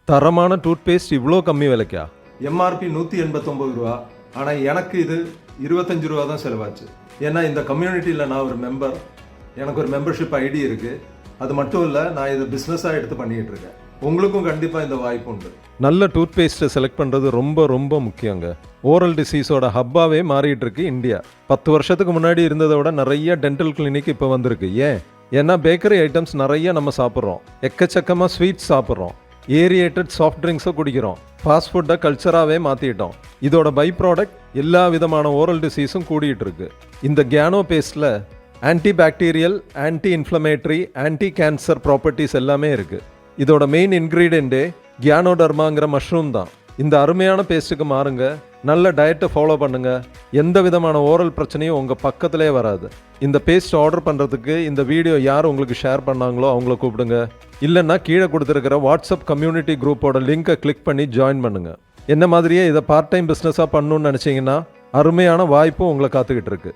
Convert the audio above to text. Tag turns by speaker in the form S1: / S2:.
S1: தரமான டூத்பேஸ்ட் இவ்வளோ கம்மி விலைக்கா? எம்ஆர்பி 189 ரூபா. ஆனால் எனக்கு இது 25 ரூபா தான் செலவாச்சு. ஏன்னா இந்த கம்யூனிட்டியில் நான் ஒரு மெம்பர், எனக்கு ஒரு மெம்பர்ஷிப் ஐடி இருக்குது. அது மட்டும் இல்லை, நான் இதை பிஸ்னஸாக எடுத்து பண்ணிக்கிட்டு இருக்கேன். உங்களுக்கும் கண்டிப்பாக இந்த வாய்ப்பு உண்டு. நல்ல டூத்பேஸ்ட்டை செலக்ட் பண்ணுறது ரொம்ப ரொம்ப முக்கியங்க. ஓரல் டிசீஸோட ஹப்பாவே மாறிட்டு இருக்கு இந்தியா. 10 வருஷத்துக்கு முன்னாடி இருந்ததை விட நிறைய டென்டல் கிளினிக் இப்போ வந்திருக்கு. ஏன்னா பேக்கரி ஐட்டம்ஸ் நிறைய நம்ம சாப்பிட்றோம், எக்கச்சக்கமாக ஸ்வீட்ஸ் சாப்பிட்றோம், ஏரியேட்டட் சாஃப்ட் ட்ரிங்க்ஸை குடிக்கிறோம், ஃபாஸ்ட் ஃபுட்டை கல்ச்சராகவே மாற்றிட்டோம். இதோட பை ப்ராடக்ட் எல்லா விதமான ஓரல் டிசீஸும் கூடிட்டு இருக்கு. இந்த கேனோ பேஸ்டில் anti bacterial, anti inflammatory, anti cancer properties எல்லாமே இருக்குது. இதோட மெயின் இன்க்ரீடியண்ட்டே கியானோடர்மாங்கிற மஷ்ரூம் தான். இந்த அருமையான பேஸ்ட்டுக்கு மாறுங்க, நல்ல டயட்டை ஃபாலோ பண்ணுங்க, எந்த விதமான ஓரல் பிரச்சனையும் உங்கள் பக்கத்திலே வராது. இந்த பேஸ்ட் ஆர்டர் பண்ணுறதுக்கு இந்த வீடியோ யார் உங்களுக்கு ஷேர் பண்ணாங்களோ அவங்கள கூப்பிடுங்க. இல்லைன்னா கீழே கொடுத்துருக்கிற வாட்ஸ்அப் கம்யூனிட்டி குரூப்போட லிங்கை கிளிக் பண்ணி ஜாயின் பண்ணுங்க. என்ன மாதிரியே இதை பார்ட் டைம் பிஸ்னஸாக பண்ணணும்னு நினச்சிங்கன்னா அருமையான வாய்ப்பும் உங்களை காத்துக்கிட்டு இருக்கு.